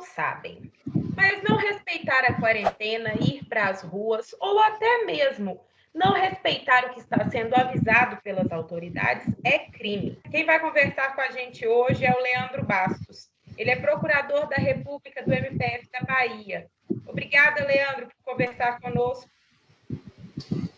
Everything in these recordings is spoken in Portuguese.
sabem. Mas não respeitar a quarentena, ir para as ruas ou até mesmo não respeitar o que está sendo avisado pelas autoridades é crime. Quem vai conversar com a gente hoje é o Leandro Bastos. Ele é procurador da República do MPF da Bahia. Obrigada, Leandro, por conversar conosco.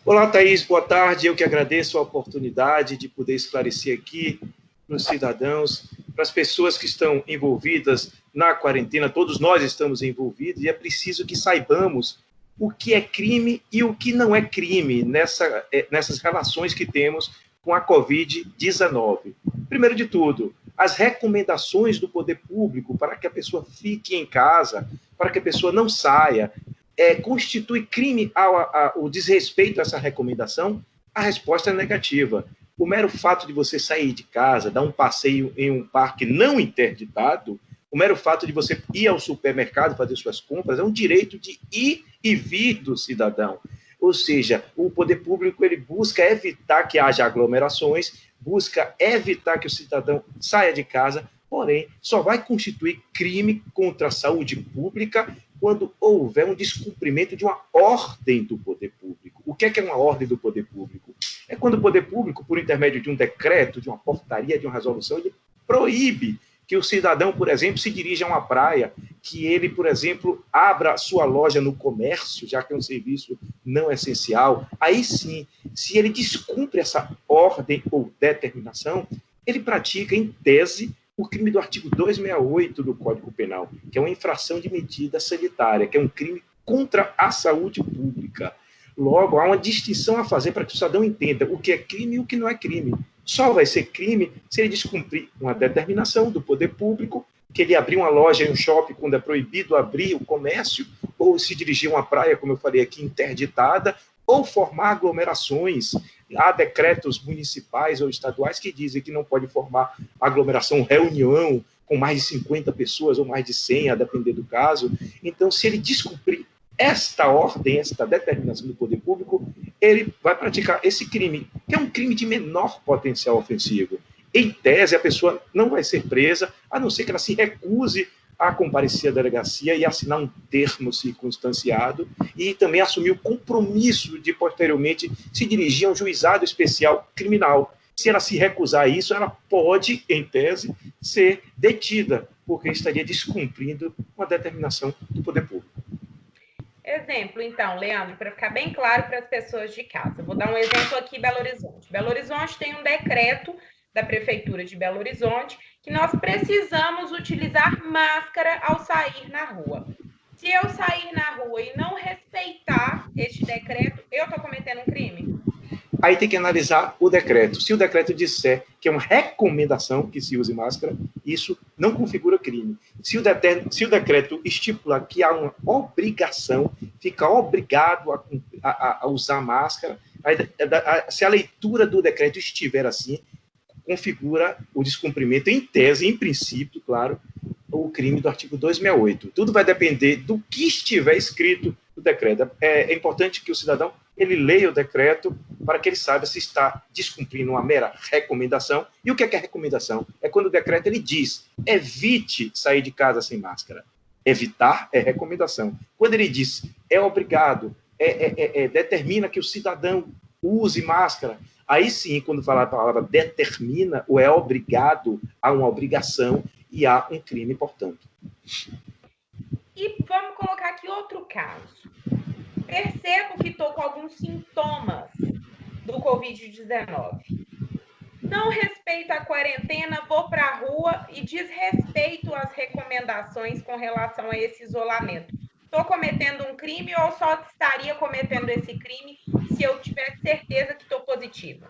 Olá, Thaís, boa tarde. Eu que agradeço a oportunidade de poder esclarecer aqui para os cidadãos, para as pessoas que estão envolvidas na quarentena. Todos nós estamos envolvidos e é preciso que saibamos o que é crime e o que não é crime nessas relações que temos com a Covid-19. Primeiro de tudo, as recomendações do poder público para que a pessoa fique em casa, para que a pessoa não saia, constitui crime o desrespeito a essa recomendação? A resposta é negativa. O mero fato de você sair de casa, dar um passeio em um parque não interditado, o mero fato de você ir ao supermercado fazer suas compras, é um direito de ir e vir do cidadão. Ou seja, o poder público ele busca evitar que haja aglomerações, busca evitar que o cidadão saia de casa, porém, só vai constituir crime contra a saúde pública quando houver um descumprimento de uma ordem do poder público. O que é uma ordem do poder público? É quando o poder público, por intermédio de um decreto, de uma portaria, de uma resolução, ele proíbe que o cidadão, por exemplo, se dirija a uma praia, que ele, por exemplo, abra sua loja no comércio, já que é um serviço não essencial. Aí sim, se ele descumpre essa ordem ou determinação, ele pratica, em tese, o crime do artigo 268 do Código Penal, que é uma infração de medida sanitária, que é um crime contra a saúde pública. Logo, há uma distinção a fazer para que o cidadão entenda o que é crime e o que não é crime. Só vai ser crime se ele descumprir uma determinação do poder público, que ele abrir uma loja em um shopping quando é proibido abrir o comércio, ou se dirigir a uma praia, como eu falei aqui, interditada, ou formar aglomerações. Há decretos municipais ou estaduais que dizem que não pode formar aglomeração, reunião com mais de 50 pessoas ou mais de 100, a depender do caso. Então, se ele descumprir esta ordem, esta determinação do poder público, ele vai praticar esse crime, que é um crime de menor potencial ofensivo. Em tese, a pessoa não vai ser presa, a não ser que ela se recuse a comparecer à delegacia e assinar um termo circunstanciado e também assumir o compromisso de, posteriormente, se dirigir a um juizado especial criminal. Se ela se recusar a isso, ela pode, em tese, ser detida, porque estaria descumprindo uma determinação do poder público. Exemplo, então, Leandro, para ficar bem claro para as pessoas de casa. Vou dar um exemplo aqui, Belo Horizonte. Belo Horizonte tem um decreto da Prefeitura de Belo Horizonte que nós precisamos utilizar máscara ao sair na rua. Se eu sair na rua e não respeitar este decreto, eu estou cometendo um crime? Aí tem que analisar o decreto. Se o decreto disser que é uma recomendação que se use máscara, isso não configura crime. Se o decreto estipula que há uma obrigação, fica obrigado a usar máscara, se a leitura do decreto estiver assim, configura o descumprimento, em tese, em princípio, claro, o crime do artigo 268. Tudo vai depender do que estiver escrito no decreto. É importante que o cidadão ele leia o decreto para que ele saiba se está descumprindo uma mera recomendação. E o que é recomendação? É quando o decreto ele diz, evite sair de casa sem máscara. Evitar é recomendação. Quando ele diz, é obrigado, determina que o cidadão use máscara, aí sim, quando falar a palavra determina, ou é obrigado, há uma obrigação e há um crime, portanto. E vamos colocar aqui outro caso. Percebo que estou com alguns sintomas do Covid-19. Não respeito a quarentena, vou para a rua e desrespeito as recomendações com relação a esse isolamento. Estou cometendo um crime ou só estaria cometendo esse crime se eu tivesse certeza que estou positiva?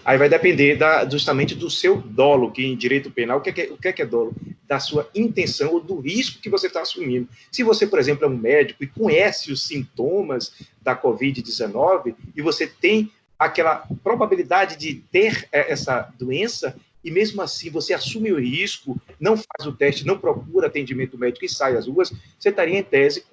Aí vai depender justamente do seu dolo, que em direito penal, o que é dolo? Da sua intenção ou do risco que você está assumindo. Se você, por exemplo, é um médico e conhece os sintomas da Covid-19 e você tem aquela probabilidade de ter essa doença e mesmo assim você assume o risco, não faz o teste, não procura atendimento médico e sai às ruas, você estaria, em tese,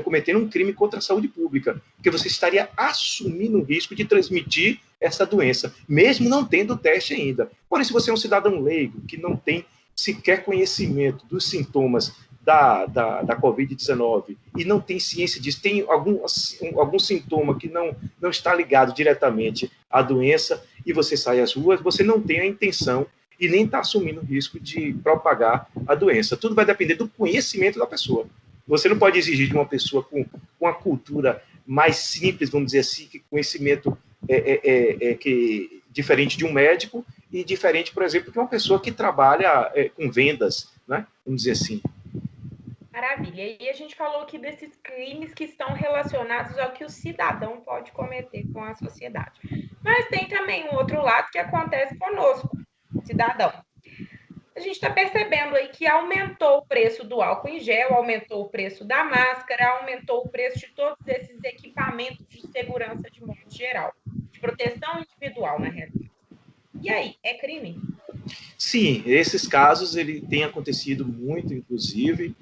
cometendo um crime contra a saúde pública, porque você estaria assumindo o risco de transmitir essa doença, mesmo não tendo o teste ainda. Porém, se você é um cidadão leigo, que não tem sequer conhecimento dos sintomas da Covid-19 e não tem ciência disso, tem algum sintoma que não está ligado diretamente à doença e você sai às ruas, você não tem a intenção e nem está assumindo o risco de propagar a doença. Tudo vai depender do conhecimento da pessoa. Você não pode exigir de uma pessoa com uma cultura mais simples, vamos dizer assim, que conhecimento diferente de um médico e diferente, por exemplo, de uma pessoa que trabalha com vendas, né? Vamos dizer assim. Maravilha. E a gente falou aqui desses crimes que estão relacionados ao que o cidadão pode cometer com a sociedade. Mas tem também um outro lado que acontece conosco, cidadão. A gente está percebendo aí que aumentou o preço do álcool em gel, aumentou o preço da máscara, aumentou o preço de todos esses equipamentos de segurança de modo geral, de proteção individual, na realidade. E aí, é crime? Sim, esses casos ele tem acontecido muito, inclusive,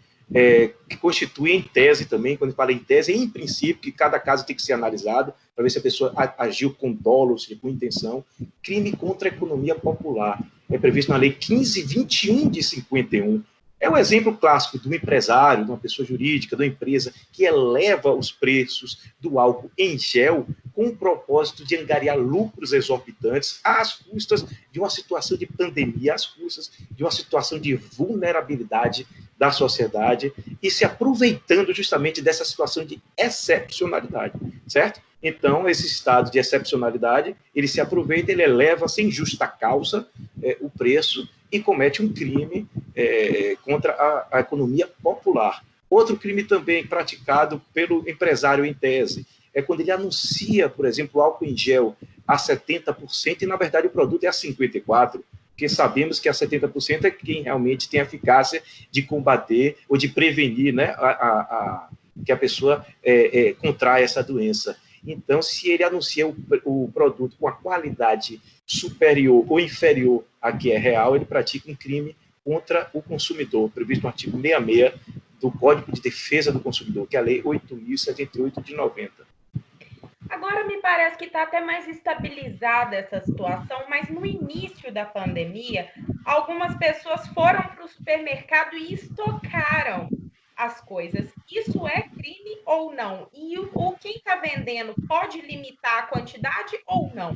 que constitui em tese também, quando fala em tese, em princípio, que cada caso tem que ser analisado para ver se a pessoa agiu com dolo, com intenção. Crime contra a economia popular é previsto na Lei 15.021 de 51. É o exemplo clássico do empresário, de uma pessoa jurídica, de uma empresa que eleva os preços do álcool em gel com o propósito de angariar lucros exorbitantes às custas de uma situação de pandemia, às custas de uma situação de vulnerabilidade da sociedade e se aproveitando justamente dessa situação de excepcionalidade, certo? Então, esse estado de excepcionalidade, ele se aproveita, ele eleva sem justa causa o preço e comete um crime contra a economia popular. Outro crime também praticado pelo empresário em tese é quando ele anuncia, por exemplo, álcool em gel a 70% e, na verdade, o produto é a 54%, porque sabemos que a 70% é quem realmente tem a eficácia de combater ou de prevenir, né, que a pessoa contraia essa doença. Então, se ele anuncia o produto com a qualidade superior ou inferior à que é real, ele pratica um crime contra o consumidor, previsto no artigo 66 do Código de Defesa do Consumidor, que é a Lei 8.078 de 90. Agora me parece que está até mais estabilizada essa situação, mas no início da pandemia, algumas pessoas foram para o supermercado e estocaram as coisas. Isso é crime ou não? E quem está vendendo pode limitar a quantidade ou não?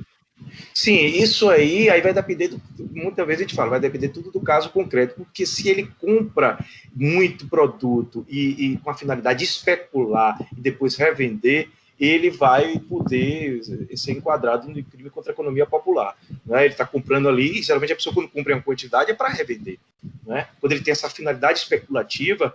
Sim, isso aí vai depender, muitas vezes a gente fala, vai depender tudo do caso concreto, porque se ele compra muito produto e com a finalidade de especular e depois revender, ele vai poder ser enquadrado no crime contra a economia popular. Né? Ele está comprando ali, e geralmente a pessoa quando compra em uma quantidade é para revender. Né? Quando ele tem essa finalidade especulativa,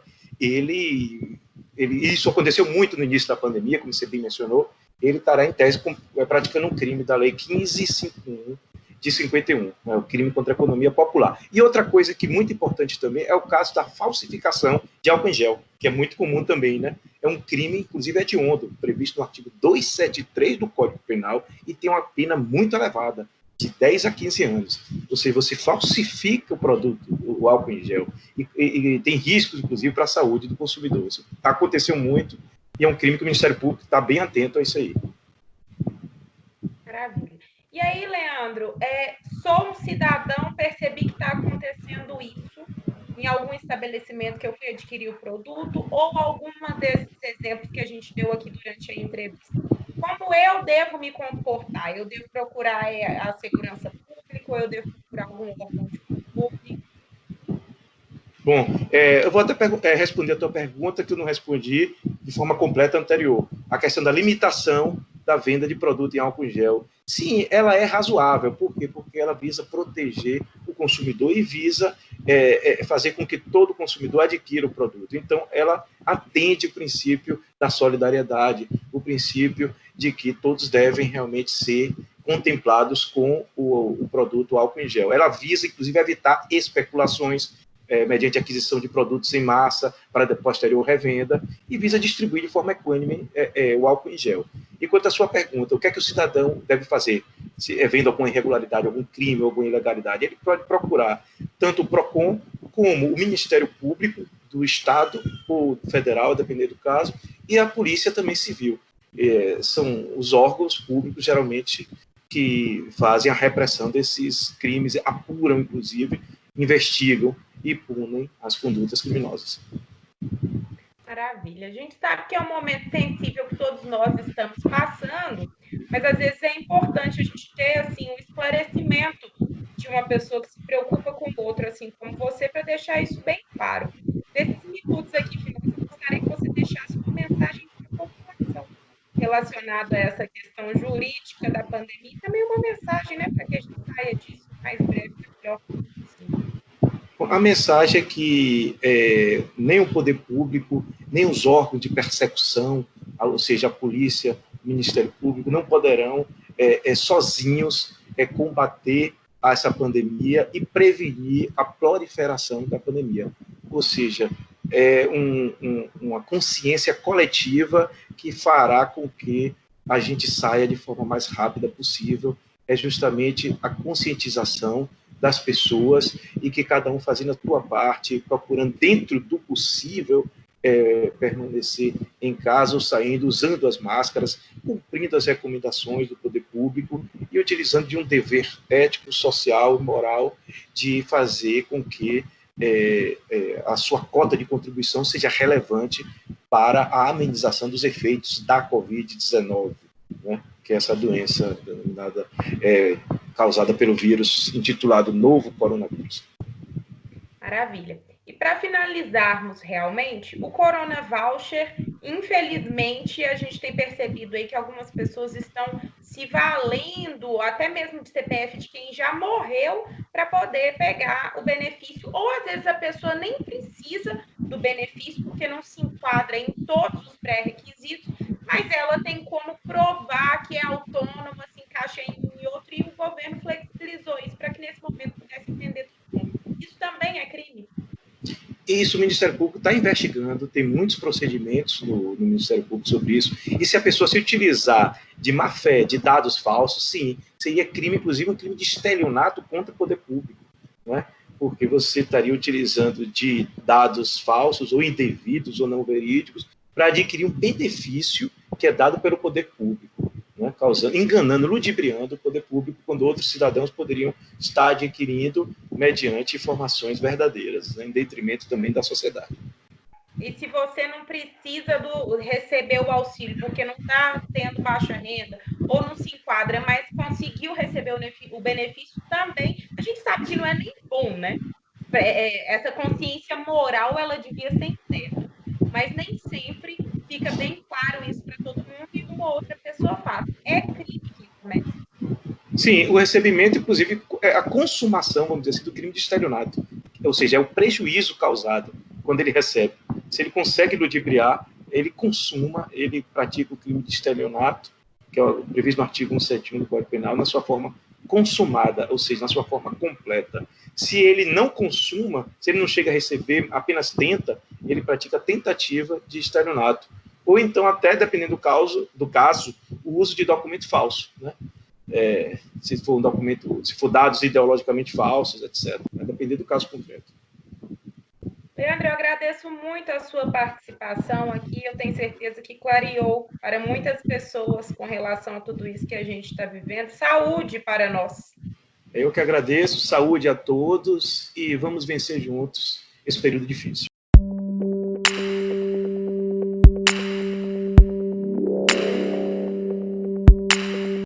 isso aconteceu muito no início da pandemia, como você bem mencionou, ele estará em tese praticando um crime da Lei 15.051 de 51, né, o crime contra a economia popular. E outra coisa que é muito importante também é o caso da falsificação de álcool em gel, que é muito comum também, né? É um crime, inclusive, hediondo, previsto no artigo 273 do Código Penal e tem uma pena muito elevada, de 10 a 15 anos. Ou seja, você falsifica o produto, o álcool em gel, e tem riscos, inclusive, para a saúde do consumidor. Isso aconteceu muito e é um crime que o Ministério Público está bem atento a isso aí. Maravilha. E aí, Leandro, sou um cidadão, percebi que está acontecendo isso em algum estabelecimento que eu fui adquirir o produto ou alguma desses exemplos que a gente deu aqui durante a entrevista. Como eu devo me comportar? Eu devo procurar a segurança pública ou eu devo procurar algum órgão de controle? Bom, eu vou até responder a tua pergunta que eu não respondi de forma completa anterior. A questão da limitação da venda de produto em álcool em gel. Sim, ela é razoável. Por quê? Porque ela visa proteger o consumidor e visa fazer com que todo consumidor adquira o produto. Então, ela atende o princípio da solidariedade, o princípio de que todos devem realmente ser contemplados com o produto álcool em gel. Ela visa, inclusive, evitar especulações, mediante aquisição de produtos em massa para posterior revenda, e visa distribuir de forma equânime o álcool em gel. E quanto à sua pergunta, o que é que o cidadão deve fazer? Se vendo alguma irregularidade, algum crime, alguma ilegalidade, ele pode procurar tanto o PROCON como o Ministério Público do Estado ou federal, dependendo do caso, e a Polícia também Civil. São os órgãos públicos, geralmente, que fazem a repressão desses crimes, apuram, inclusive, investigam e punem as condutas criminosas. Maravilha. A gente sabe que é um momento sensível que todos nós estamos passando, mas às vezes é importante a gente ter assim um esclarecimento de uma pessoa que se preocupa com o outro, assim como você, para deixar isso bem claro. Nesses minutos aqui finais, eu gostaria que você deixasse uma mensagem para a população relacionada a essa questão jurídica da pandemia e também uma mensagem, né, para que a gente saia disso o mais breve e melhor possível. A mensagem é que nem o poder público, nem os órgãos de persecução, ou seja, a polícia, o Ministério Público, não poderão sozinhos combater essa pandemia e prevenir a proliferação da pandemia. Ou seja, uma consciência coletiva que fará com que a gente saia de forma mais rápida possível. É justamente a conscientização das pessoas e que cada um fazendo a sua parte, procurando dentro do possível permanecer em casa ou saindo, usando as máscaras, cumprindo as recomendações do poder público e utilizando de um dever ético, social e moral de fazer com que a sua cota de contribuição seja relevante para a amenização dos efeitos da Covid-19, né? Que é essa doença denominada causada pelo vírus intitulado novo coronavírus. Maravilha. E para finalizarmos realmente, o Corona Voucher, infelizmente, a gente tem percebido aí que algumas pessoas estão se valendo, até mesmo de CPF de quem já morreu, para poder pegar o benefício. Ou às vezes a pessoa nem precisa do benefício, porque não se enquadra em todos os pré-requisitos, mas ela tem como provar que é autônoma, se encaixa em outro, e o governo flexibilizou isso para que nesse momento pudesse atender todo mundo. Isso também é crime? Isso o Ministério Público está investigando, tem muitos procedimentos no Ministério Público sobre isso, e se a pessoa se utilizar de má-fé, de dados falsos, sim, seria crime, inclusive um crime de estelionato contra o poder público, não é? Porque você estaria utilizando de dados falsos, ou indevidos, ou não verídicos, para adquirir um benefício que é dado pelo poder público, né? Enganando, ludibriando o poder público, quando outros cidadãos poderiam estar adquirindo mediante informações verdadeiras, né? Em detrimento também da sociedade. E se você não precisa receber o auxílio porque não está tendo baixa renda ou não se enquadra, mas conseguiu receber o benefício também, a gente sabe que não é nem bom, né? Essa consciência moral, ela devia ser interna, mas nem sempre fica bem claro isso para todo mundo e uma outra pessoa faz. É crime quem comete. Sim, o recebimento, inclusive, é a consumação, vamos dizer assim, do crime de estelionato. Ou seja, é o prejuízo causado quando ele recebe. Se ele consegue ludibriar, ele consuma, ele pratica o crime de estelionato, que é o previsto no artigo 171 do Código Penal, na sua forma consumada, ou seja, na sua forma completa. Se ele não consuma, se ele não chega a receber, apenas tenta, ele pratica tentativa de estelionato. Ou então, até, dependendo do caso, o uso de documento falso, né? Se for um documento, se for dados ideologicamente falsos, etc. Vai depender do caso concreto. Leandro, eu agradeço muito a sua participação aqui. Eu tenho certeza que clareou para muitas pessoas com relação a tudo isso que a gente está vivendo. Saúde para nós. Eu que agradeço, saúde a todos e vamos vencer juntos esse período difícil.